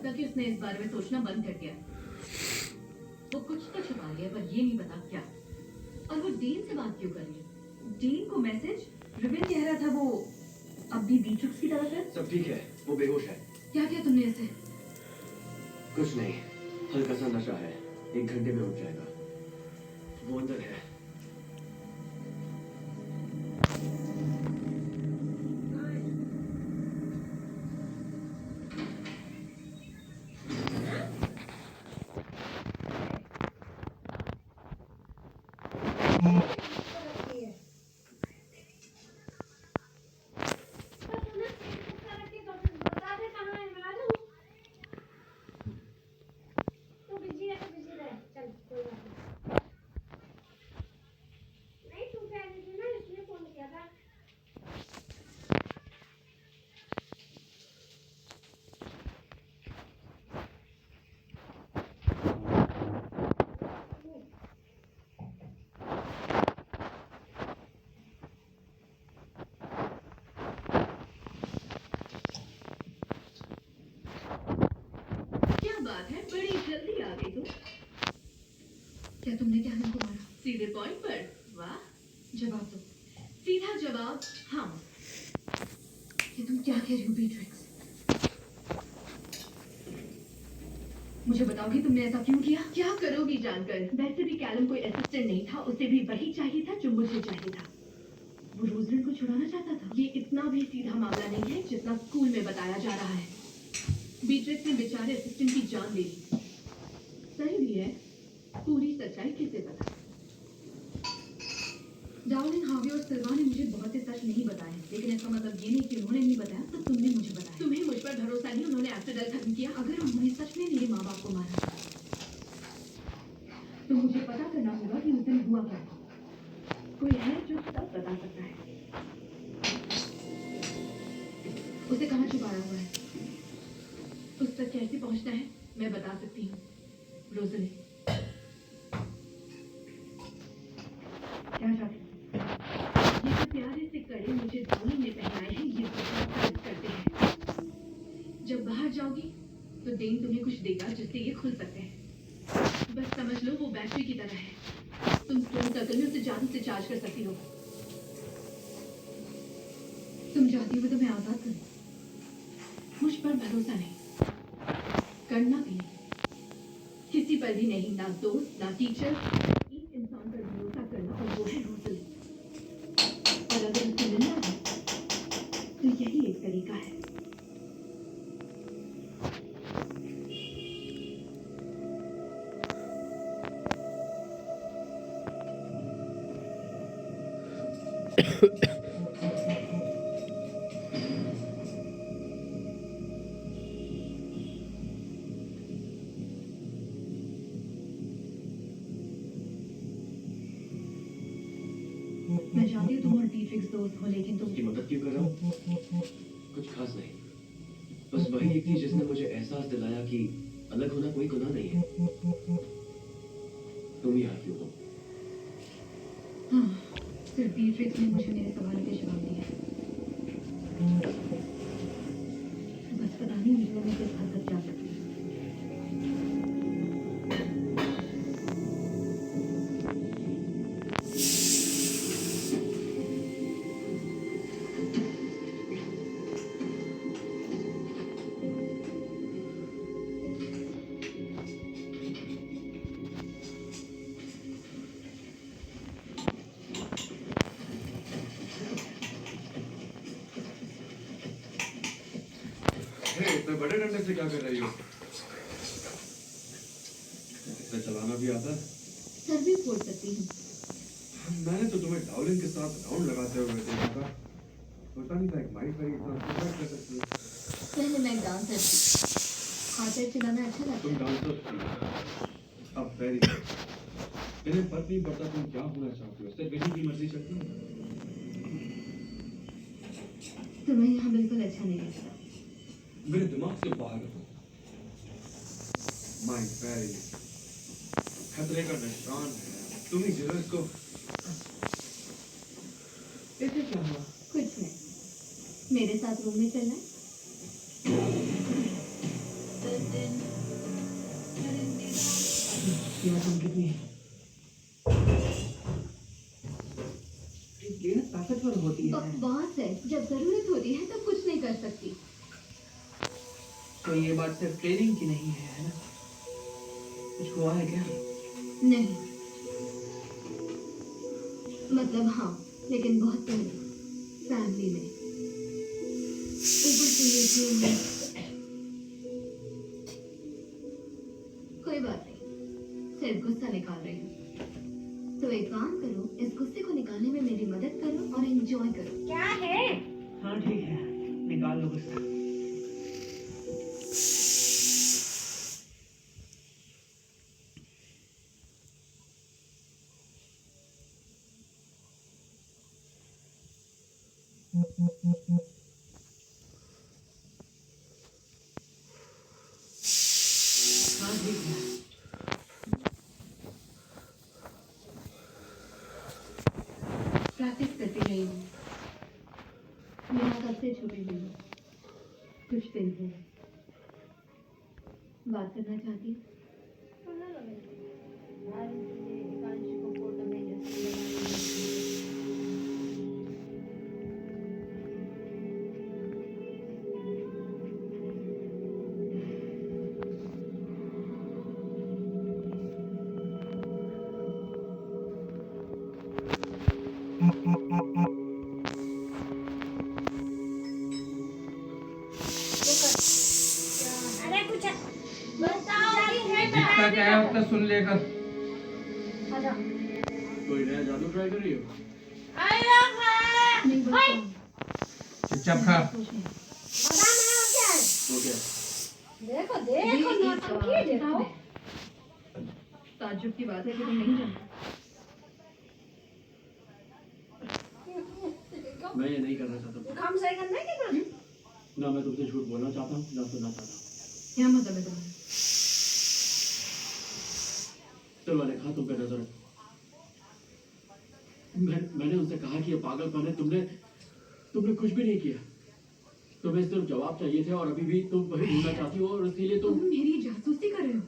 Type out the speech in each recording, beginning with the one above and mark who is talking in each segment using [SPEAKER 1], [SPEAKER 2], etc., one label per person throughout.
[SPEAKER 1] लगता कि उसने इस बारे में सोचना बंद कर दिया। वो कुछ तो छुपा लिया पर ये नहीं पता क्या। और वो डीन से बात क्यों कर रही है? डीन को मैसेज? रिविन कह रहा था वो अब भी बीट्रिक्स की तरफ है।
[SPEAKER 2] सब ठीक है, वो बेहोश है।
[SPEAKER 1] क्या किया तुमने इसे?
[SPEAKER 2] कुछ नहीं, हल्का सा नशा है, 1 घंटे में उठ जाएगा। वो अंदर है।
[SPEAKER 1] बात है, बड़ी जल्दी आ गई तुम। क्या तुमने कैनन को मारा? सीधे पॉइंट पर। वाह, जवाब दो। सीधा जवाब हाँ। ये तुम क्या कह रही हो बीट्रिक्स? मुझे बताओगी तुमने ऐसा क्यों किया? क्या करोगी जानकर? वैसे भी कैलम कोई असिस्टेंट नहीं था, उसे भी वही चाहिए था जो मुझे चाहिए था। वो रोजलिन को छुड़ाना चाहता था। ये इतना भी सीधा मामला नहीं है जितना स्कूल में बताया जा रहा है। बीट्रिक्स ने बेचारे असिस्टेंट की जान ले ली। सही भी है, पूरी सच्चाई किसे पता। डार्लिंग, हावी और सिल्वा ने मुझे बहुत से सच नहीं बताए, लेकिन इसका मतलब ये नहीं कि उन्होंने नहीं बताया तो तुमने मुझे बताया। तुम्हें मुझ पर भरोसा नहीं? उन्होंने एसिड खत्म किया। अगर उन्होंने सच में मेरे माँ बाप को मारा तो मुझे पता करना होगा कि उस दिन हुआ क्या। कोई है जो सब बता सकता है। उसे कहाँ छुपाया हुआ है? उस तक कैसे पहुंचना है मैं बता सकती हूँ। रोज़ली, क्या चाहती? ये जो प्यारे से कड़े मुझे डार्लिंग ने पहनाए हैं, ये बहुत दर्द करते हैं। जब बाहर जाओगी तो डेन तुम्हें कुछ देगा जिससे ये खुल सकते हैं। बस समझ लो वो बैटरी की तरह है। तुम स्टोन सर्कल में उसे जादू से चार्ज कर सकती हो। तुम चाहती हो तो मैं आजाद करूं। मुझ पर भरोसा नहीं, करना भी नहीं, किसी पर भी नहीं। ना दोस्त, ना टीचर, एक इंसान पर भरोसा करना, और वो है रोज़ली। और अगर उसे मिलना है तो यही एक तरीका है। मैं चाहती हूँ तुम और बीट्रिक्स दोस्त हो, लेकिन तुम
[SPEAKER 2] उसकी मदद क्यों कर रहा हूँ? कुछ खास नहीं, बस वही एक थी जिसने मुझे एहसास दिलाया कि अलग होना कोई गुनाह नहीं है। तुम यहाँ क्यों हो?
[SPEAKER 1] हाँ, सिर्फ बीट्रिक्स ने मुझे मेरे सवालों के जवाब दिए। बस पता नहीं मुझे मैं किस हद तक जा सकती हूँ।
[SPEAKER 2] इतने बड़े डंडे से क्या कर रही हो? इसे चलाना भी आता है?
[SPEAKER 1] सर्विस बोल सकती हूँ।
[SPEAKER 2] मैंने तो तुम्हें डाउलिंग के साथ राउंड लगाते हुए देखा था। पता नहीं था एक माइट पर इतना सुपर कर सकती है।
[SPEAKER 1] पहले मैं डांसर थी, हाथ चलाना अच्छा लगता
[SPEAKER 2] तुम
[SPEAKER 1] है।
[SPEAKER 2] डांसर थी, अब वेरी गुड। इन्हें फर्क नहीं पड़ता तुम क्या होना चाहती हो, सिर्फ इन्हीं की मर्जी चलती है।
[SPEAKER 1] तुम्हें यहाँ बिल्कुल अच्छा नहीं लगता।
[SPEAKER 2] मेरे दिमाग से बाहर हो। माइंड वेरी खतरे का निशान है। तुम ही जरा इसको। इसे क्या हुआ?
[SPEAKER 1] कुछ नहीं, मेरे साथ रूम में चलना है?
[SPEAKER 3] नहीं है। ये ताकतवर होती है।
[SPEAKER 1] बकवास है, जब जरूरत होती है तब कुछ नहीं कर सकती।
[SPEAKER 3] तो ये बात सिर्फ ट्रेनिंग की नहीं है ना? कुछ हुआ है क्या?
[SPEAKER 1] नहीं, मतलब हाँ, लेकिन बहुत पहले फैमिली में। ऊपर से ये कि कोई बात नहीं, सिर्फ गुस्सा निकाल रही हूँ। तो एक काम करो, इस गुस्से को निकालने में मेरी मदद करो और एंजॉय करो।
[SPEAKER 4] क्या है?
[SPEAKER 3] हाँ ठीक है, निकाल लो गुस्सा। हाँ ठीक है।
[SPEAKER 1] प्रैक्टिस करती रही हूँ। मेरा कब से छुपी हुई हूँ, कुछ दिन से बात करना चाहती हूँ।
[SPEAKER 4] अरे कुछ बताओ कि है
[SPEAKER 3] जितना क्या है उतना सुन लेकर।
[SPEAKER 4] आजा।
[SPEAKER 2] कोई नया जादू ट्राई कर रही हो?
[SPEAKER 4] आया
[SPEAKER 1] नहीं बताओ।
[SPEAKER 3] चुपचाप खा।
[SPEAKER 1] कुछ नहीं।
[SPEAKER 4] बता मैं और क्या है?
[SPEAKER 2] वो क्या?
[SPEAKER 4] देखो
[SPEAKER 1] ये
[SPEAKER 4] देखो
[SPEAKER 1] एक,
[SPEAKER 4] नौटंकी देखो।
[SPEAKER 1] किताब है। ताज्जुब की बात है कि तुम नहीं जानते।
[SPEAKER 2] मैं ये नहीं करना चाहता।
[SPEAKER 4] काम सही करना है कि ना?
[SPEAKER 2] ना मैं तुमसे झूठ बोलना चाहता हूँ, ना सुनना चाहता हूँ।
[SPEAKER 1] क्या मतलब है तुम्हारा?
[SPEAKER 2] चलो मैंने कहा तुम पे नजर रखो। मैंने उनसे कहा कि ये पागलपन है। तुमने कुछ भी नहीं किया। तुम्हें सिर्फ जवाब चाहिए थे और अभी भी तुम वही ढूंढना चाहती हो और इसीलिए
[SPEAKER 1] तुम
[SPEAKER 2] तुम
[SPEAKER 1] मेरी जासूसी कर रहे हो।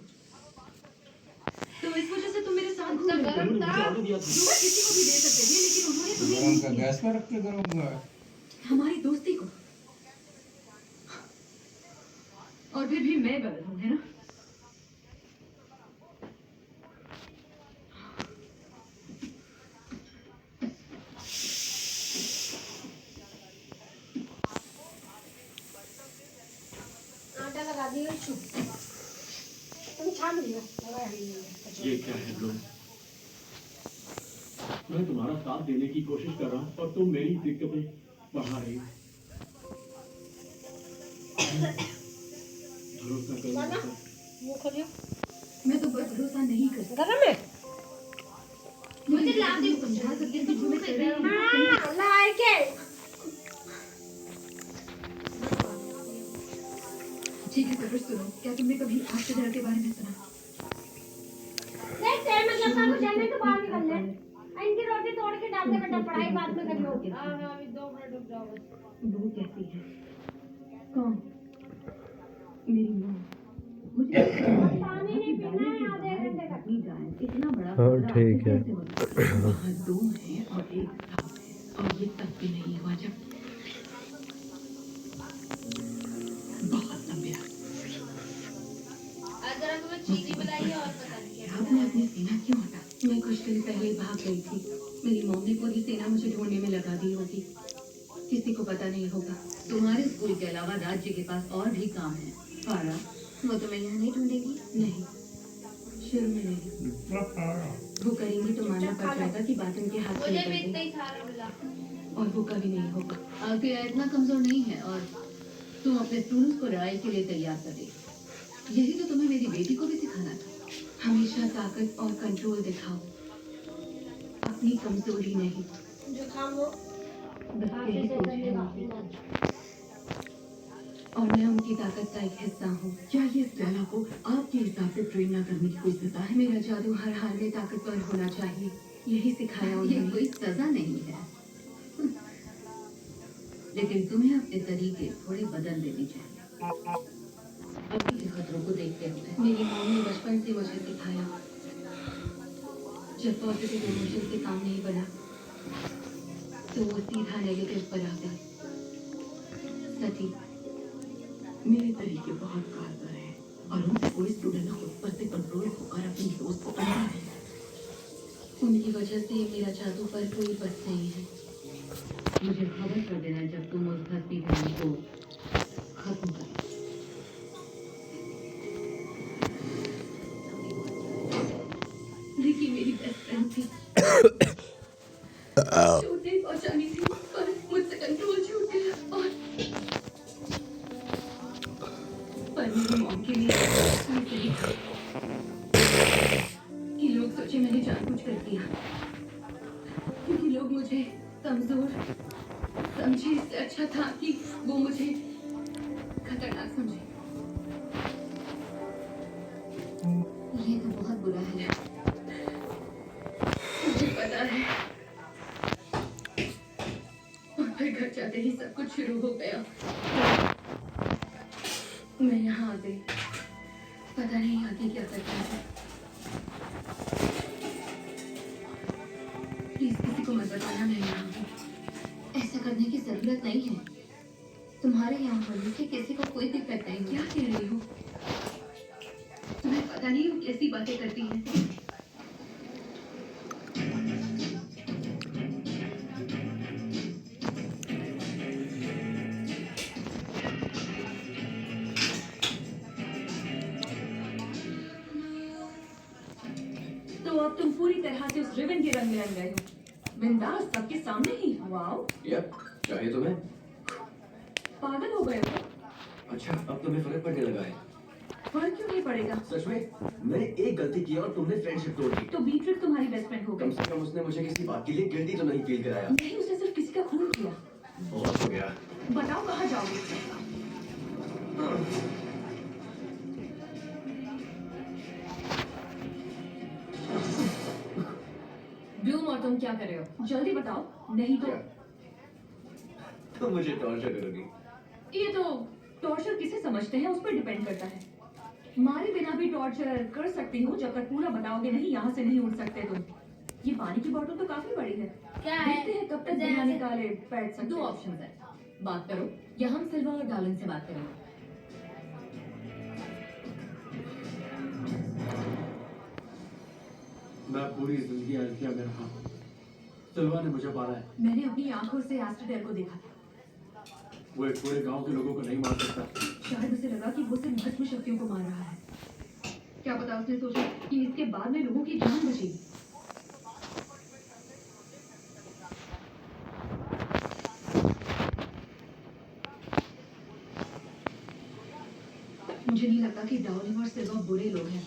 [SPEAKER 1] तो इस वजह से तुम मेरे साथ घूम रहे हो।
[SPEAKER 2] तुमने मुझे ऑर्डर दिया था।
[SPEAKER 1] धोखा किसी को भी दे सकते थे, लेकिन उन्होंने तुम्हें
[SPEAKER 5] गरम
[SPEAKER 1] नहीं
[SPEAKER 5] का
[SPEAKER 1] किया।
[SPEAKER 5] गैस पर रख के करूँगा।
[SPEAKER 1] हमारी दोस्ती को। और फिर भी मैं गलत हूँ, है ना?
[SPEAKER 4] आटा लगा दियो चुप। तुम छान लियो।
[SPEAKER 2] ये क्या है लोग? मैं तुम्हारा साथ देने की कोशिश कर रहा हूँ और तुम मेरी दिक्कतें बढ़ा रही हो। भरोसा करो
[SPEAKER 4] माना?
[SPEAKER 2] मुझ पर।
[SPEAKER 4] मुंह खोलियो।
[SPEAKER 1] मैं तो भरोसा नहीं कर सकती।
[SPEAKER 4] गरम है?
[SPEAKER 1] मुझे लाते हो समझा सकती हूँ कि जो मैं कर रही हूँ।
[SPEAKER 4] हाँ लाइक है।
[SPEAKER 1] ठीक है, सबर सुनो। क्या तुमने कभी आश्चर्य के बारे में सुना?
[SPEAKER 4] देख तेरे मतलब का कुछ जाने तो बाहर निकल ले। इनकी रोटी तोड़ के डाल दे बेटा, पढ़ाई बाद में करियो। हाँ अभी 2 मिनट रुक जाओ बस।
[SPEAKER 1] वो कैसी है? कौन? मेरी माँ। मुझे
[SPEAKER 4] पानी नहीं पीना है आधे घंटे तक।
[SPEAKER 1] इतना बड़ा
[SPEAKER 6] हाँ,
[SPEAKER 1] कमरा
[SPEAKER 6] ठीक है।
[SPEAKER 1] कैसे बना? वहाँ 2 हैं और 1 साफ है, और ये तब भी नहीं हुआ जब बहुत लंबे
[SPEAKER 4] अगर तुम्हें चीनी बुलाई और पता नहीं क्या।
[SPEAKER 1] आपने अपनी सेना क्यों हटा? मैं कुछ दिन पहले भाग गई थी। मेरी मॉम ने पूरी सेना मुझे ढूंढने में लगा दी होगी। किसी को पता नहीं होगा। तुम्हारे स्कूल के अलावा राज्य के पास और भी काम है। फारा, वो तुम्हें यहाँ नहीं ढूंढेगी? नहीं, शुरू में नहीं। वो करेंगी तो मानना पड़ जाएगा कि बात उनके हाथ से
[SPEAKER 4] मुझे
[SPEAKER 1] निकल
[SPEAKER 4] भी
[SPEAKER 1] गई।
[SPEAKER 4] इतना ही सारा मिला।
[SPEAKER 1] और वो कभी नहीं होगा। आपके इतना कमजोर नहीं है और तुम अपने स्टूडेंट्स को लड़ाई के लिए तैयार कर रही हो। यही तो तुम्हें मेरी बेटी को भी सिखाना था। हमेशा ताकत और कंट्रोल दिखाओ, अपनी कमजोरी नहीं।
[SPEAKER 4] जो काम वो
[SPEAKER 1] बस
[SPEAKER 4] आप
[SPEAKER 1] यही
[SPEAKER 4] से
[SPEAKER 1] सोच है
[SPEAKER 4] करेगा।
[SPEAKER 1] उनकी। और मैं उनकी ताकत का एक हिस्सा हूँ। क्या ये स्टेला को आपके हिसाब से ट्रेन ना करने की कोई सजा है? मेरा जादू हर हाल में ताकतवर होना चाहिए, यही सिखाया उन्होंने। ये कोई सजा नहीं है, लेकिन तुम्हें अपने तरीके थोड़े बदल देने चाहिए। अभी के खतरों को देखते हुए मेरी मॉम ने बचपन से मुझे सिखाया जब पॉजिटिव इमोशन से काम नहीं बना तो वो सीधा नेगेटिव पर आ गया। सती,
[SPEAKER 5] मेरे तरीके बहुत कारगर हैं और उनसे कोई स्टूडेंट खुद पर से कंट्रोल होकर अपनी दोस्त को बना है।
[SPEAKER 1] उनकी वजह से मेरा जादू पर कोई बस नहीं है। मुझे खबर कर देना जब तुम उस भक्ति ध्यान को खत्म कर। रिकी मेरी बेस्ट फ्रेंड थी। चोट नहीं पहुंचानी थी पर मुझसे कंट्रोल छूट गया और पर मेरी मॉम के लिए ये सही था कि लोग सोचे मैंने जानबूझकर किया, क्योंकि लोग मुझे कमजोर समझे। इससे अच्छा था कि वो मुझे खतरनाक समझे। ये तो बहुत बुरा है, मुझे पता है। और फिर घर जाते ही सब कुछ शुरू हो गया। मैं यहाँ आ गई, पता नहीं आगे क्या करना है। प्लीज किसी को मत बताना मैं यहाँ हूँ। ऐसा करने की जरूरत नहीं है। तुम्हारे यहाँ होने से किसी को कोई दिक्कत नहीं। क्या कह रही हो? तुम्हें पता नहीं वो कैसी बातें करती है। तो अब तुम पूरी तरह से उस रिबन के रंग में रंग गए हो। बिंदास सबके सामने ही। वाओ,
[SPEAKER 6] यप, चाहिए तुम्हें?
[SPEAKER 1] पागल हो गए हो?
[SPEAKER 6] अच्छा, अब तुम्हें फर्क पड़ने लगा है।
[SPEAKER 1] फर्क क्यों नहीं पड़ेगा?
[SPEAKER 6] सच में? मैंने एक गलती की और तुमने फ्रेंडशिप तोड़ दी।
[SPEAKER 1] तो बीट्रूट तुम्हारी बेस्ट फ्रेंड हो
[SPEAKER 6] कम
[SPEAKER 1] गई।
[SPEAKER 6] से कम उसने मुझे किसी बात के लिए गिल्टी तो नहीं फील कराया।
[SPEAKER 1] नहीं, उसने सिर्फ किसी का खून किया।
[SPEAKER 6] बहुत हो गया।
[SPEAKER 1] बताओ कहाँ जाओगे? ब्लूम और तुम क्या कर रहे हो? जल्दी बताओ, नहीं तो
[SPEAKER 6] तुम मुझे टॉर्चर करोगी।
[SPEAKER 1] ये तो टॉर्चर किसे समझते हैं उस पर डिपेंड करता है। मारे बिना भी टॉर्चर कर सकती हूँ जब तक पूरा बताओगे नहीं। यहाँ से नहीं उड़ सकते तुम। ये पानी की बोतल तो काफी बड़ी है।
[SPEAKER 4] क्या है?
[SPEAKER 1] देखते हैं कब तक बिना निकाले बैठ सकते। दो ऑप्शन है, बात करो या हम सिल्वा और डार्लिन से बात करेंगे।
[SPEAKER 2] मैं पूरी जिंदगी अल्फिया में रहा हूँ। सिल्वा ने मुझे मारा है।
[SPEAKER 1] मैंने अपनी आंखों से एस्ट्रोडेयर को देखा था।
[SPEAKER 2] वो एक पूरे गांव के लोगों को नहीं मार सकता।
[SPEAKER 1] शायद उसे लगा कि वो सिर्फ भस्म शक्तियों को मार रहा है। क्या पता उसने सोचा कि इसके बाद में लोगों की जान बचेगी। मुझे नहीं लगता कि डार्लिन और सिल्वा बुरे लोग हैं।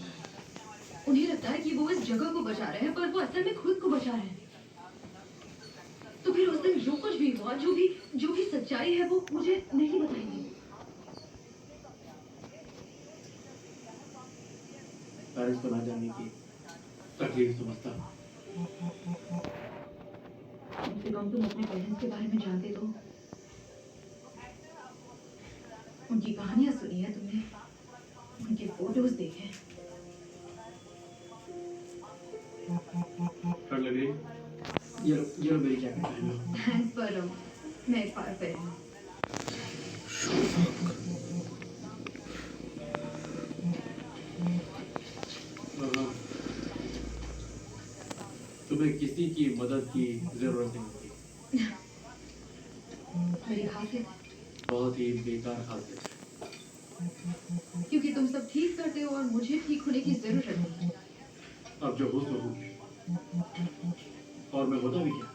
[SPEAKER 1] उन्हें लगता है कि वो इस जगह को बचा रहे हैं, पर वो असल में खुद को बचा रहे हैं। तो फिर उस दिन जो कुछ भी हुआ, जो भी सच्चाई है, वो मुझे नहीं बताएंगे।
[SPEAKER 2] पेरेंट्स को ना जानने की तकलीफ समझता हूँ।
[SPEAKER 1] कम से कम तुम अपने पेरेंट्स के बारे में जानते तो। उनकी कहानियां सुनी है तुमने, उनके फोटोज देखे।
[SPEAKER 2] ठंड लग रही है? ये लो मेरी जैकेट पहन लो।
[SPEAKER 1] थैंक्स पर मैं एक बार पहनूं।
[SPEAKER 2] तुम्हें किसी की मदद की जरूरत नहीं होती।
[SPEAKER 1] मेरी खासियत है,
[SPEAKER 2] बहुत ही बेकार खासियत है।
[SPEAKER 1] क्योंकि तुम सब ठीक करते हो और मुझे ठीक होने की जरूरत नहीं।
[SPEAKER 2] अब जो हूँ तो हूँ, और मैं होता भी क्या?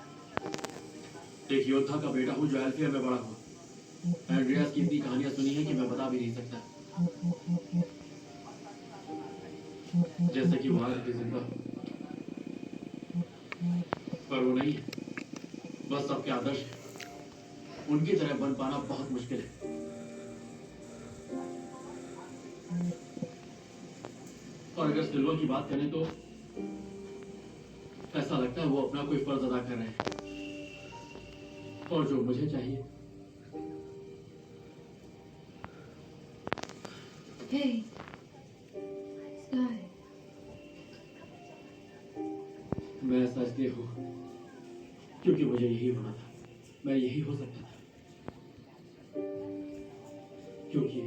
[SPEAKER 2] एक योद्धा का बेटा हूँ जो एल्फिया में बड़ा हुआ। एंड्रियास की इतनी कहानियां सुनी है कि मैं बता भी नहीं सकता। जैसे कि वहां की जिंदा, पर वो नहीं है। बस सबके आदर्श हैं। उनकी तरह बन पाना बहुत मुश्किल है। और अगर सिल्वा की बात करें तो ऐसा लगता है वो अपना कोई फर्ज अदा कर रहे हैं। और जो मुझे चाहिए,
[SPEAKER 1] Hey, Sky.
[SPEAKER 2] ऐसा इसलिए हुआ क्योंकि मुझे यही होना था, मैं यही हो सकता था। क्योंकि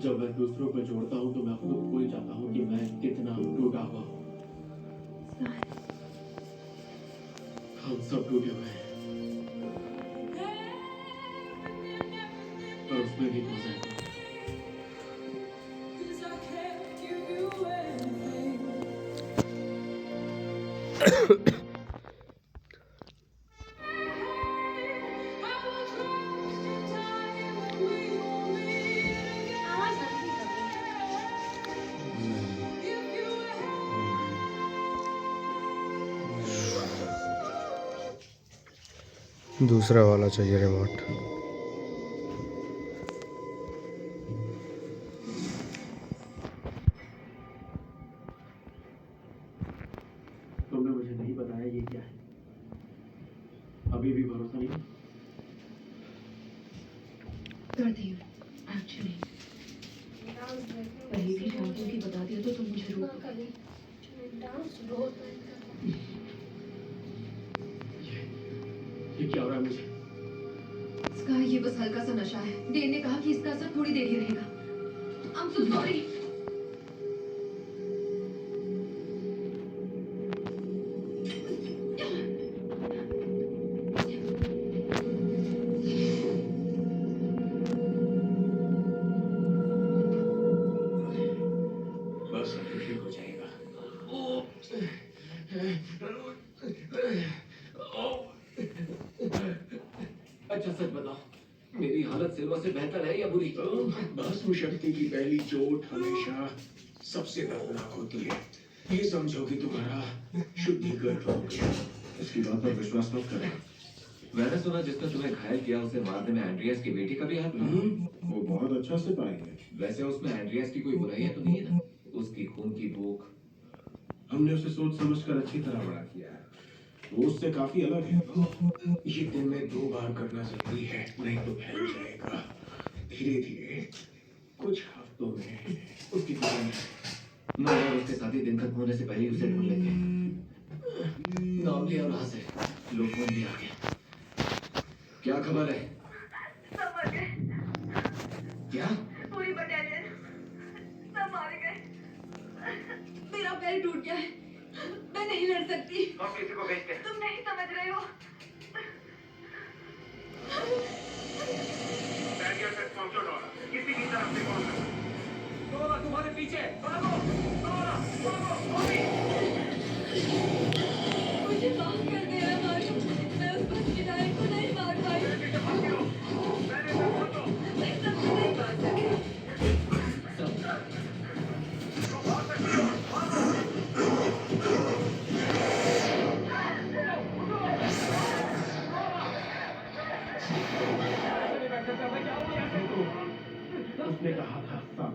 [SPEAKER 2] जब मैं दूसरों को जोड़ता हूँ तो मैं खुद भूल जाता हूँ कि मैं कितना टूटा हुआ हूँ। हम सब टूटे हुए हैं और उसमें भी फंसे हैं।
[SPEAKER 4] आवाज हल्की कर दो।
[SPEAKER 7] दूसरा वाला चाहिए रिमोट।
[SPEAKER 2] तुमने मुझे नहीं बताया ये क्या है। अभी भी भरोसा नहीं है?
[SPEAKER 1] करती हूँ एक्चुअली,
[SPEAKER 4] डांस देखो।
[SPEAKER 1] पहले भी जानती हूँ कि बता दिया तो तुम मुझे
[SPEAKER 4] ना
[SPEAKER 1] रोको।
[SPEAKER 4] कभी डांस बहुत
[SPEAKER 2] ये क्या हो रहा है मुझे?
[SPEAKER 1] स्काई, ये बस हल्का सा नशा है। डेन ने कहा कि इसका असर थोड़ी देर ही रहेगा। I am so sorry.
[SPEAKER 6] बस अब ठीक हो जाएगा।
[SPEAKER 2] अच्छा सच बताओ, मेरी हालत सिल्वा से बेहतर है या बुरी?
[SPEAKER 8] भस्म शक्ति की पहली चोट हमेशा सबसे दर्दनाक होती है। ये समझो कि तुम्हारा शुद्धिकरण हो गया।
[SPEAKER 6] इसकी बात पर विश्वास मत करें।
[SPEAKER 9] मैंने सुना जिसने तुम्हें घायल किया उसे मारने में एंड्रियास की बेटी का भी हाथ था।
[SPEAKER 8] वो बहुत अच्छा सिपाही है।
[SPEAKER 9] वैसे उसमें एंड्रियास की कोई बुराइयां तो नहीं है ना? उसकी खून की भूख।
[SPEAKER 8] हमने उसे सोच समझकर अच्छी तरह बड़ा किया है। वो उससे काफी अलग है। ये दिन में 2 बार करना जरूरी है, नहीं तो फैल जाएगा। धीरे धीरे कुछ हफ्तों में उसकी दुकान
[SPEAKER 9] मैं और उसके साथी दिन खत्म होने से पहले ही उसे ढूंढ लेंगे।
[SPEAKER 2] नाम लिया और से
[SPEAKER 9] लो फोन भी आ गया। क्या खबर है?
[SPEAKER 1] सब मर गए,
[SPEAKER 9] क्या?
[SPEAKER 1] पूरी बटालियन सब मारे गए। मेरा पैर टूट गया है, मैं नहीं लड़ सकती।
[SPEAKER 6] हम किसी को भेजते हैं।
[SPEAKER 1] तुम नहीं समझ रहे हो।
[SPEAKER 6] बैरियर तक पहुंचो डोरा। किसी भी तरफ से पहुंचो।
[SPEAKER 2] डोरा तुम्हारे पीछे, भागो, डोरा, भागो, अभी।
[SPEAKER 1] मुझे माफ कर दे मारू, मैं उस बस की ड्राइवर को नहीं मार पाई।
[SPEAKER 6] पीछे भाग लो। बैरियर तक पहुंचो।
[SPEAKER 1] मैं सबसे नहीं मार सकी।
[SPEAKER 6] भाग सकते हो। भागो।
[SPEAKER 8] उसने कहा था सब।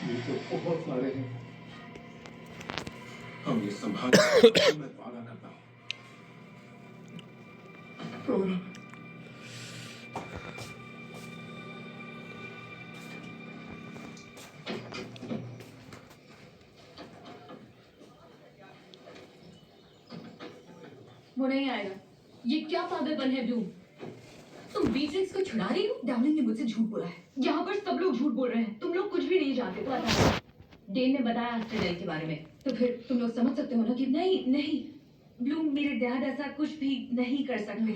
[SPEAKER 8] ये तो बहुत सारे हैं। हम ये संभाल मैं वादा करता हूँ।
[SPEAKER 1] वो नहीं आएगा। ये क्या पागलपन है ब्लूम? तुम बीट्रिक्स को छुड़ा रही हो? डार्लिंग ने मुझसे झूठ बोला है। यहाँ पर सब लोग झूठ बोल रहे हैं। तुम लोग कुछ भी नहीं जानते। पता है, डेन ने बताया एस्ट्रेडाई के बारे में। तो फिर तुम लोग समझ सकते हो ना कि नहीं ब्लूम, मेरे डैड ऐसा कुछ भी नहीं कर सकते।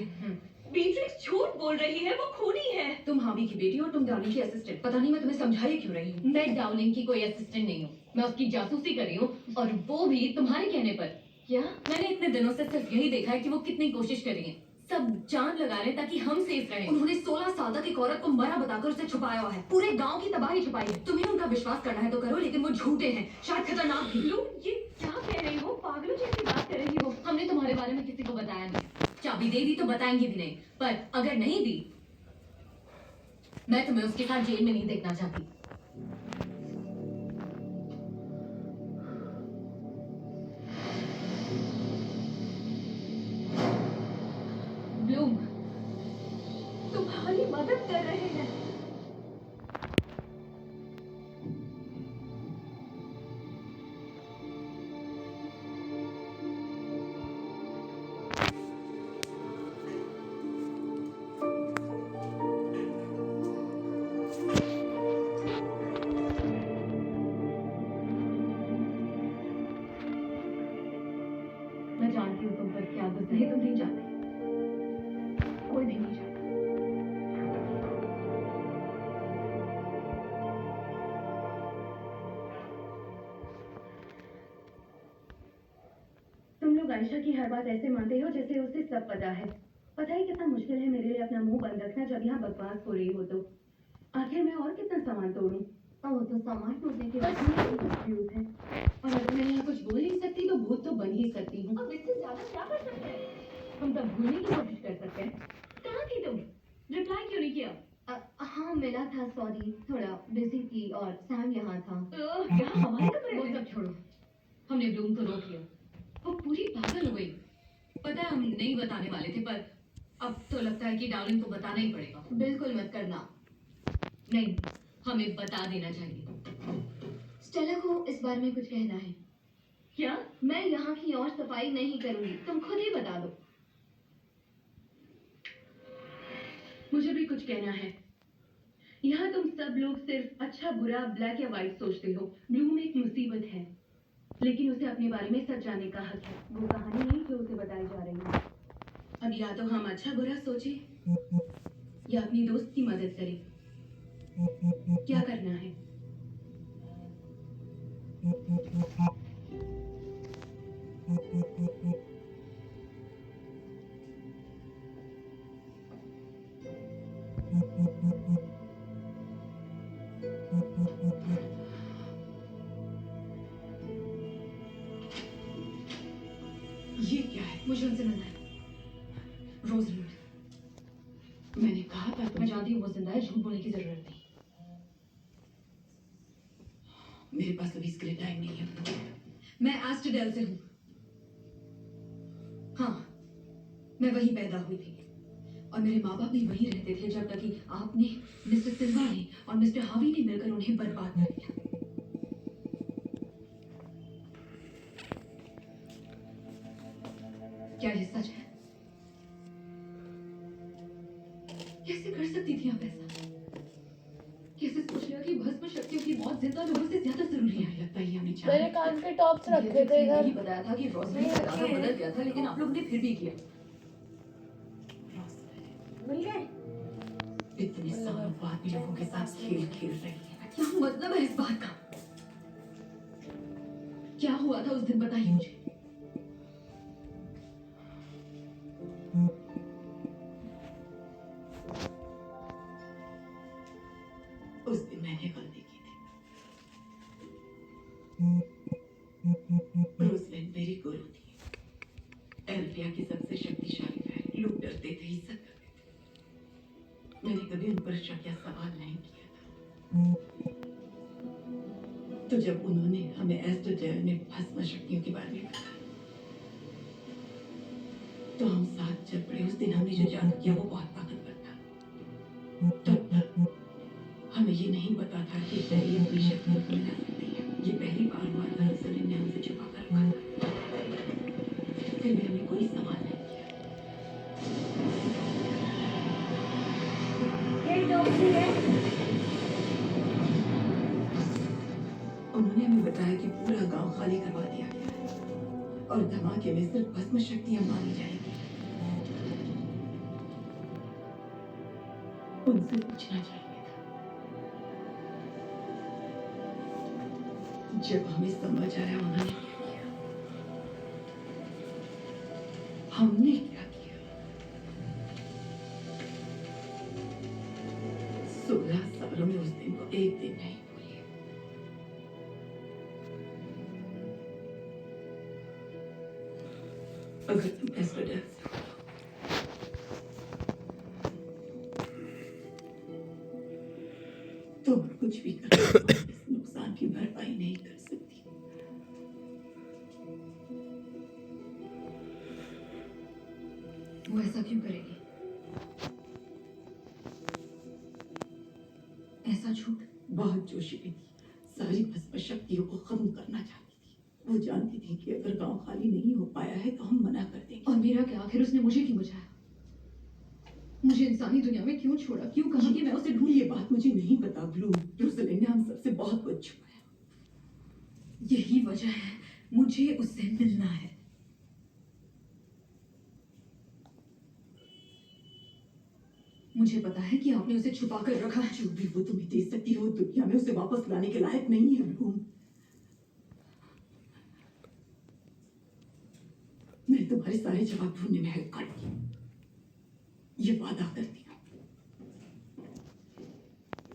[SPEAKER 1] बीट्रिक्स झूठ बोल रही है, वो खूनी है। तुम हावी की बेटी और तुम डार्लिंग की असिस्टेंट। पता नहीं मैं तुम्हें समझाई क्यों रही हूँ। मैं डार्लिंग की कोई असिस्टेंट नहीं हूँ, मैं उसकी जासूसी कर रही हूँ, और वो भी तुम्हारे कहने पर। क्या? मैंने इतने दिनों से सिर्फ यही देखा है कि वो कितनी कोशिश कर रही है। सब जान लगा रहे हैं ताकि हम सेफ रहें। उन्होंने 16 साल तक एक औरत को मरा बताकर उसे छुपाया हुआ है। पूरे गांव की तबाही छुपाई है। तुम्हें उनका विश्वास करना है तो करो, लेकिन वो झूठे हैं, शायद खतरनाक भी। लो, ये क्या कह रही हो? पागलों जैसी बात कर रही हो। हमने तुम्हारे बारे में किसी को बताया नहीं। चाबी दे दी तो बताएंगे भी नहीं, पर अगर नहीं दी, मैं तुम्हें उसके साथ जेल में नहीं देखना चाहती। ब्लूम,
[SPEAKER 4] बंद कर रहे हैं।
[SPEAKER 1] मैं जानती हूँ तुम पर क्या गुस्सा है, तुम नहीं जानते, कोई भी नहीं जानता। तुम लोग आयशा की हर बात ऐसे मानते हो जैसे उसे सब पता है। पता है कितना मुश्किल है मेरे लिए अपना मुंह बंद रखना जब यहाँ बकवास हो रही हो तो। आखिर मैं और कितना सामान तोड़ूं? वो तो सामान तोड़ने के बाद कंफ्यूज है। और अगर मैं यहाँ कुछ बोल नहीं सकती तो भूत तो बन ही सकती हूँ।
[SPEAKER 4] अब इससे ज्यादा क्या कर सकते हैं?
[SPEAKER 1] हम सब भूलने की कोशिश कर सकते हैं। कहाँ थी तुम? रिप्लाई क्यों नहीं किया? हाँ मिला था, सॉरी थोड़ा बिजी थी और सैम यहाँ था। यहाँ हमारे कमरे में? वो सब छोड़ो, हमने ब्लूम को रोक लिया। वो पूरी पागल हो गई। पता है हम नहीं बताने वाले थे पर अब तो लगता है कि डार्लिंग को बताना ही पड़ेगा। बिल्कुल मत करना। नहीं, हमें बता देना चाहिए। स्टेला को इस बारे में कुछ कहना है क्या? मैं यहाँ की और सफाई नहीं करूंगी, तुम खुद ही बता दो। मुझे भी कुछ कहना है। यहाँ तुम सब लोग सिर्फ अच्छा बुरा ब्लैक या व्हाइट सोचते हो। ब्लूम एक मुसीबत है, लेकिन उसे अपने बारे में सच जानने का हक है। वो कहानी नहीं जो उसे बताई जा रही है। अब या तो हम अच्छा बुरा सोचें या अपनी दोस्त की मदद करें। क्या करना है?
[SPEAKER 5] ये क्या है?
[SPEAKER 1] मुझे उनसे मिलना है। रोजलिंड,
[SPEAKER 5] मैंने कहा था
[SPEAKER 1] मैं
[SPEAKER 5] तुम।
[SPEAKER 1] जानती हूँ वो जिंदा है, झूठ बोलने की जरूरत नहीं।
[SPEAKER 5] मेरे पास अभी इसके लिए टाइम नहीं है।
[SPEAKER 1] मैं एस्टरडेल से हूँ। हाँ, मैं वहीं पैदा हुई थी और मेरे माँ बाप भी वहीं रहते थे जब तक कि आपने, मिस्टर सिल्वा ने और मिस्टर हावी ने मिलकर उन्हें बर्बाद कर दिया। क्या ये सच है? कैसे कर सकती थी आप ऐसा? कैसे सोच लिया कि भस्म शक्तियों की मौत जिंदा लोगों से ज्यादा जरूरी है?
[SPEAKER 5] लगता है हमने
[SPEAKER 4] मैंने कान के टॉप्स रखे थे इधर।
[SPEAKER 1] नहीं बताया था कि रोजलिंड का इरादा बदल गया था, लेकिन आप लोगों ने फिर भी किया।
[SPEAKER 4] मिल गए?
[SPEAKER 5] इतने सालों बाद भी लोगों के साथ खेल खेल रही है।
[SPEAKER 1] क्या मतलब है इस बात का? क्या हुआ था उस दिन, बताइए मुझे।
[SPEAKER 5] उस दिन मैंने गलती की थी। रोजलिंड मेरी गुरु थी, एल्फिया की सबसे शक्तिशाली बहन। लोग डरते थे, इज्जत करते थे। मैंने कभी उन पर शक या सवाल नहीं किया था। तो जब उन्होंने हमें एस्टरडेल में भस्म शक्तियों के बारे में बताया तो हम साथ चल पड़े। उस दिन हमने जो जादू किया वो बहुत ताकतवर था। तब तक हमें ये नहीं पता था कि पहली अपनी शक्तियों को मिला सकती है। ये पहली बार हुआ था रोजलिंड ने हमसे छुपा कर रखा था। फिर भी हमने कोई सवाल नहीं किया।
[SPEAKER 4] ये टॉप्सी है।
[SPEAKER 5] उन्होंने हमें बताया कि पूरा गांव खाली करवा दिया गया है और धमाके में सिर्फ भस्म शक्तियां मारी जाएंगी। उनसे पूछना चाहिए था। जब हमें समझ आया उन्होंने क्या किया, हमने क्या किया। 16 सालों में उस दिन को एक दिन नहीं भूली। अगर तुम एस्टरडेल से हो तो मैं कुछ भी कर इस नुकसान की भरपाई नहीं कर सकती।
[SPEAKER 1] वो ऐसा क्यों करेगी? ऐसा झूठ?
[SPEAKER 5] बहुत जोशीली थी, सारी भस्म शक्तियों को खत्म करना चाहती थी। वो जानती थी कि अगर गांव खाली नहीं हो पाया है तो हम मना कर देंगे।
[SPEAKER 1] और मेरा क्या, आखिर उसने मुझे क्यों बचाया? मुझे इंसानी दुनिया में क्यों छोड़ा? क्यों कहा कि मैं उसे ढूंढ?
[SPEAKER 5] ये बात मुझे नहीं पता ब्लूम। रोज़लिन ने हम सबसे बहुत कुछ छुपाया।
[SPEAKER 1] यही वजह है मुझे उससे मिलना है। मुझे पता है कि आपने उसे छुपा कर रखा है।
[SPEAKER 5] जो भी वो तुम्हें दे सकती है वो दुनिया में उसे वापस लाने के लायक नहीं है ब्लूम। मैं तुम्हारे सारे जवाब ढूंढने में हेल्प करूंगी, ये वादा करती हूँ।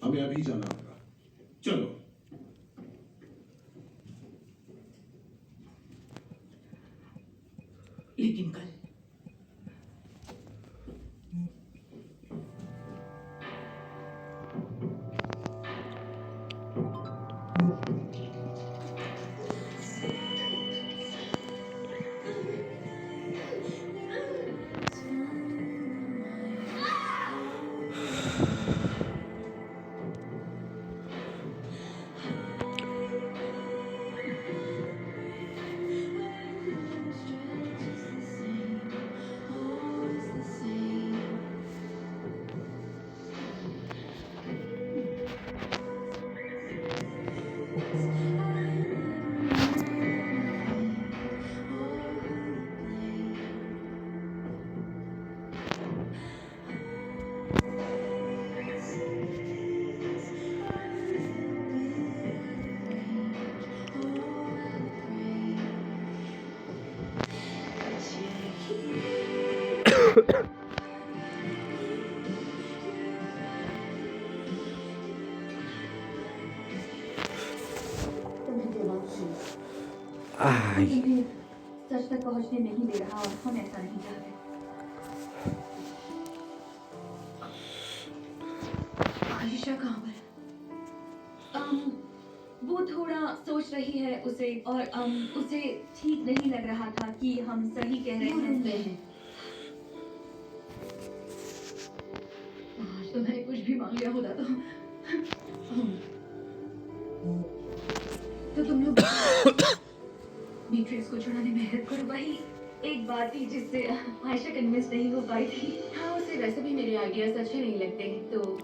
[SPEAKER 8] हमें अभी जाना होगा, चलो।
[SPEAKER 5] लेकिन कल
[SPEAKER 1] तुम्हें जवाब चाहिए।
[SPEAKER 7] आई
[SPEAKER 1] तुम्हें सच तक पहुंचने नहीं दे रहा और हम ऐसा नहीं चाहते। आयशा कहाँ पर? वो थोड़ा सोच रही है उसे और उसे ठीक नहीं लग रहा था कि हम सही कह रहे हैं। आज तो मैंने कुछ भी मांग लिया होता तो तुम लोग मैट्रिक्स को छुड़ाने में हेल्प करो। वही एक बात थी जिससे आयशा कन्विंस नहीं हो पाई थी। हाँ, उसे वैसे भी मेरे आइडियाज अच्छे नहीं लगते तो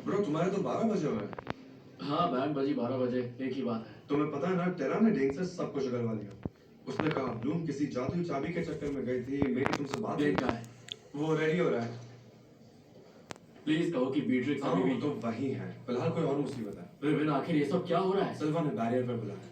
[SPEAKER 9] ब्रो तुम्हारे तो 12 बजे हुए हैं।
[SPEAKER 2] हाँ बैंड बजी 12 बजे, एक ही बात है।
[SPEAKER 9] तुम्हें पता है ना टेरा ने डेंग से सब कुछ उगलवा लिया। उसने कहा ब्लूम किसी जादुई चाबी के चक्कर में गई थी, मेरी तुमसे बात
[SPEAKER 2] डेंग का है।
[SPEAKER 9] वो रेडी हो रहा है।
[SPEAKER 2] प्लीज कहो कि बीट्रिक्स
[SPEAKER 9] हाँ
[SPEAKER 2] अभी
[SPEAKER 9] वो
[SPEAKER 2] भी
[SPEAKER 9] तो वही है, फिलहाल कोई और मुसीबत है।
[SPEAKER 2] रिविन, आखिर ये सब क्या हो रहा है?
[SPEAKER 9] सिल्वा ने बैरियर पर बुलाया।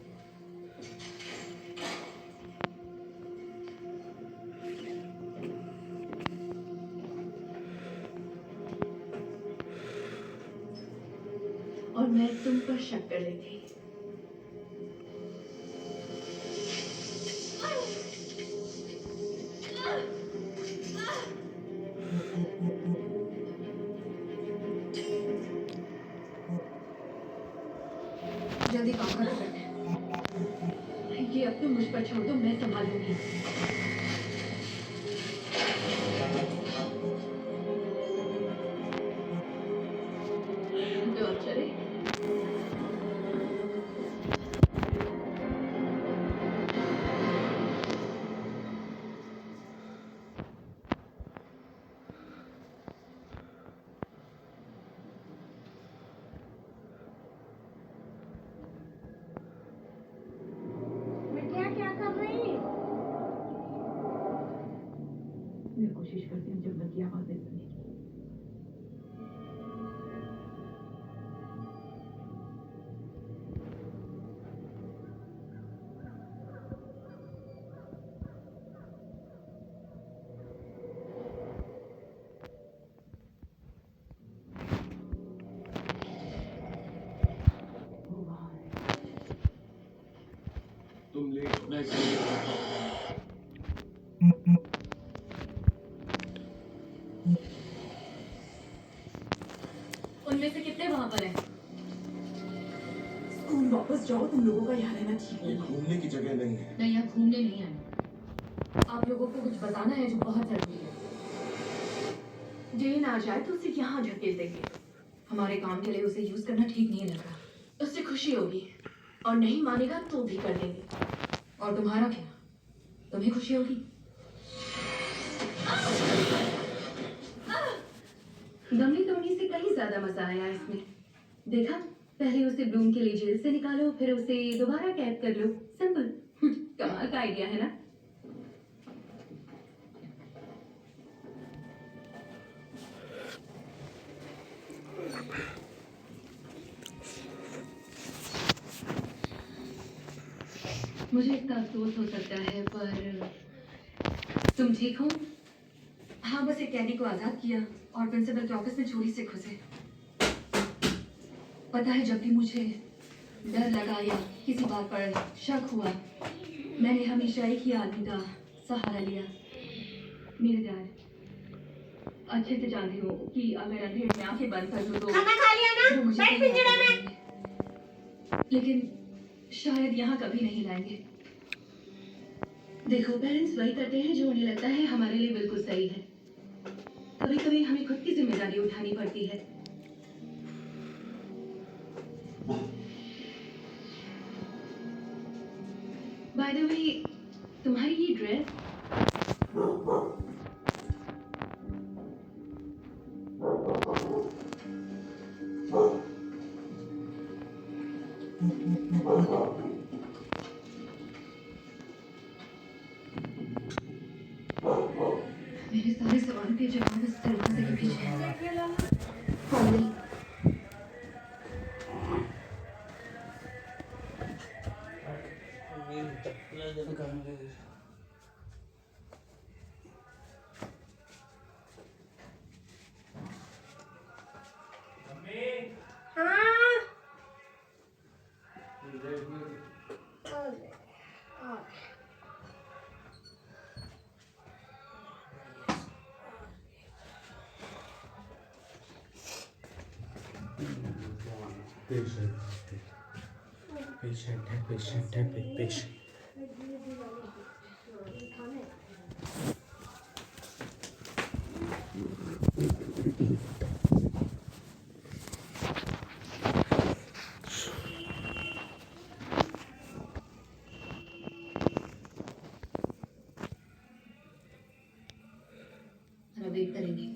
[SPEAKER 1] और मैं तुम पर शक कर रही थी। जल्दी काम खत्म करते हैं। ये अब तुम मुझ पर छोड़ दो, मैं संभालूंगी। तो अब चले।
[SPEAKER 4] बिटिया क्या कर रही?
[SPEAKER 1] मैं कोशिश करती हूँ जब की आवाजें सुनने की। उनमें से कितने वहां पर हैं?
[SPEAKER 5] स्कूल वापस जाओ, तुम लोगों का यहाँ रहना ठीक
[SPEAKER 8] ये
[SPEAKER 5] नहीं है।
[SPEAKER 8] घूमने की जगह नहीं है।
[SPEAKER 1] मैं यहाँ घूमने नहीं आई। आप लोगों को कुछ बताना है जो बहुत जरूरी है। जेन आ जाए तो उसे यहाँ धकेल देंगे। हमारे काम के लिए उसे यूज करना ठीक नहीं लग रहा। उससे खुशी होगी और नहीं मानेगा तो भी कर देंगे। और तुम्हारा क्या? तुम्हें खुशी होगी? गमले तोड़ने से कहीं ज्यादा मजा आया इसमें। देखा, पहले उसे ब्लूम के लिए जेल से निकालो, फिर उसे दोबारा कैद कर लो। सिंपल। कमाल का आइडिया है ना? मुझे इसका अफसोस हो सकता है, पर तुम ठीक हो? हाँ, बस एक कैदी को आजाद किया और प्रिंसिपल के ऑफिस में चोरी से घुसे। पता है, जब भी मुझे डर लगा या किसी बात पर शक हुआ, मैंने हमेशा एक ही आदमी का सहारा लिया, मेरे डैड। अच्छे से जानती हूँ कि अगर अंधेरे में आंखें बंद कर दूँ तो
[SPEAKER 4] खाना खा लिया ना?
[SPEAKER 1] वो मुझे
[SPEAKER 4] बैठ
[SPEAKER 1] कहीं
[SPEAKER 4] पिंजरे
[SPEAKER 1] वापस
[SPEAKER 4] में।
[SPEAKER 1] लाएंगे। लेकिन शायद यहाँ कभी नहीं लाएंगे। देखो, पेरेंट्स वही करते हैं जो उन्हें लगता है हमारे लिए बिल्कुल सही है। कभी कभी हमें खुद की जिम्मेदारी उठानी पड़ती है। बाय द वे, तुम्हारी ये ड्रेस मेरे सारे सवालों के जवाब इस दरवाजे के पीछे हैं। फाइनली।
[SPEAKER 7] पेशेंट है पेशेंट।
[SPEAKER 1] वेट करेंगे।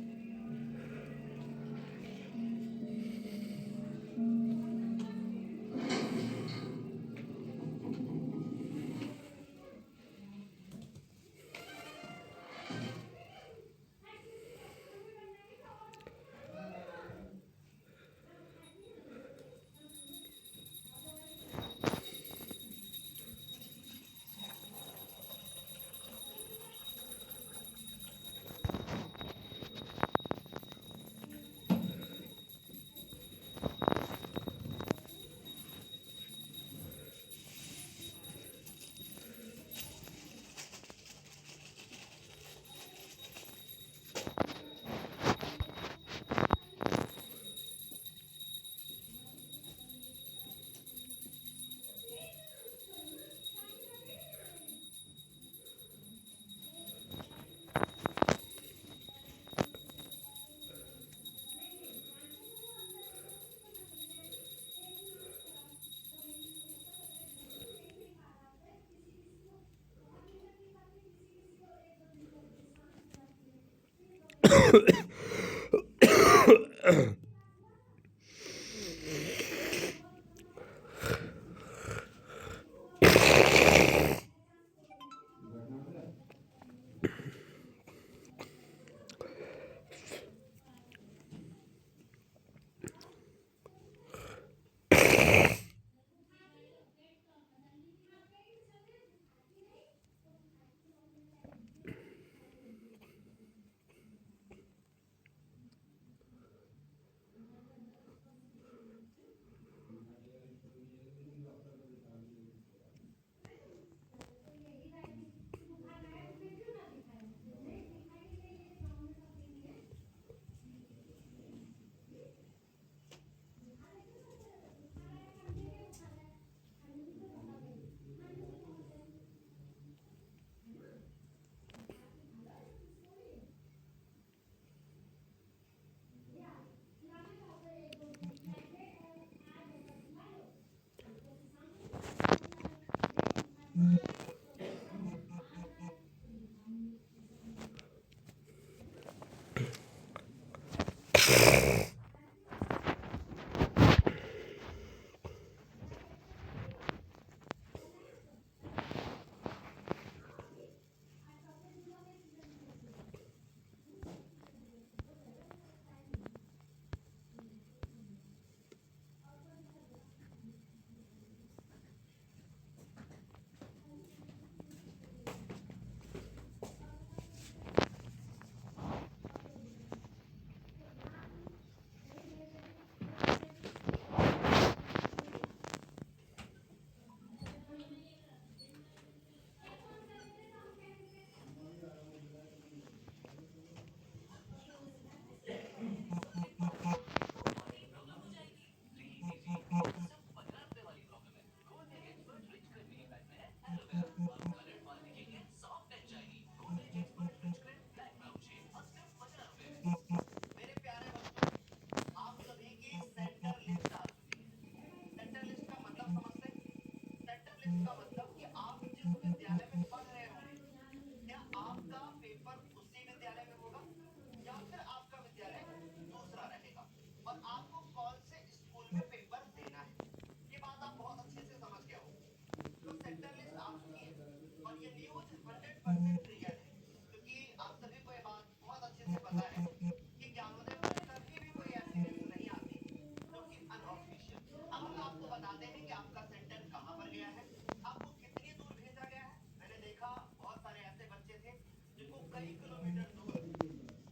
[SPEAKER 10] कई किलोमीटर दूर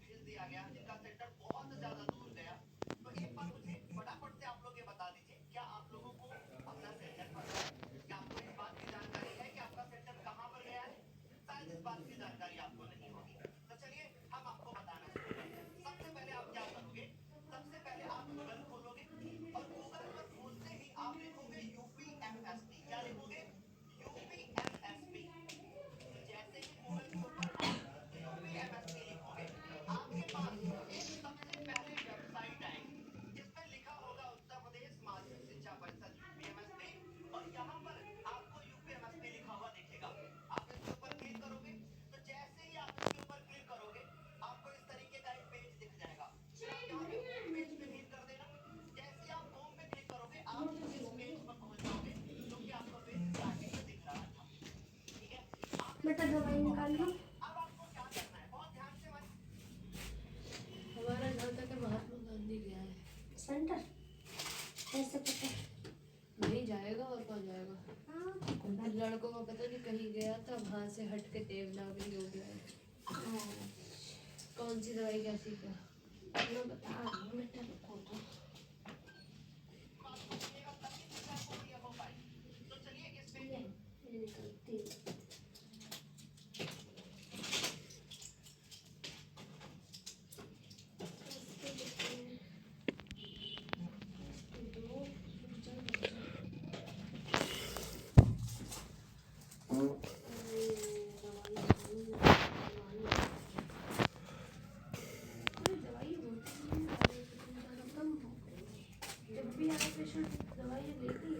[SPEAKER 10] भेज दिया गया, जिनका सेंटर बहुत ज्यादा दूर गया। तो एक बार मुझे फटाफट से आप लोग ये बता दीजिए, क्या आप लोगों को अपना सेंटर पता है? क्या आपको इस बात की जानकारी है कि आपका सेंटर कहाँ पर गया है? शायद इस बात की जानकारी आपको नहीं होगी। तो चलिए हम आपको बताना शुरू करते हैं। सबसे पहले आप क्या करोगे? सबसे पहले आप गूगल खोलोगे और गूगल पर खोलते ही आप लिखोगे यूपीएमएसपी। क्या लिखोगे? यूपीएमएसपी। जैसे ही गूगल के ऊपर आप यूपीएमएसपी लिखोगे, आपके पास एक सबसे पहले वेबसाइट आएगी जिसमें लिखा होगा उत्तर प्रदेश माध्यमिक शिक्षा परिषद यूपीएमएसपी, और यहाँ पर आपको यूपीएमएसपी लिखा हुआ दिखेगा। आप इसके ऊपर क्लिक करोगे, तो जैसे ही आप इसके ऊपर क्लिक करोगे, आपको इस तरीके का एक पेज दिख जाएगा। फिर आप यहाँ पे होम पेज पे क्लिक कर देना। जैसे ही आप होम पे क्लिक करोगे, आप इस पेज पर पहुंच जाओगे जो कि आपका पेज स्टार्टिंग में दिख रहा था। ठीक है, आप
[SPEAKER 4] बेटा दवाई निकाल लो।
[SPEAKER 10] अब आपको क्या करना है, बहुत ध्यान से मत।
[SPEAKER 1] हमारा घर तक महात्मा गांधी गया है।
[SPEAKER 4] सेंटर कैसे पता?
[SPEAKER 1] नहीं जाएगा और कौन जाएगा?
[SPEAKER 4] हाँ
[SPEAKER 1] लड़कों को पता नहीं कहीं गया था, वहां से हट के देवनागरी हो गया है। कौन सी दवाई कैसी क्या?
[SPEAKER 4] मैं बता रही हूँ बेटा, रुको तो।
[SPEAKER 10] तो चलिए इसमें
[SPEAKER 4] ये निकलती है। दवाई होती है, कम हो गई। जब भी आप पेशेंट दवाई लेते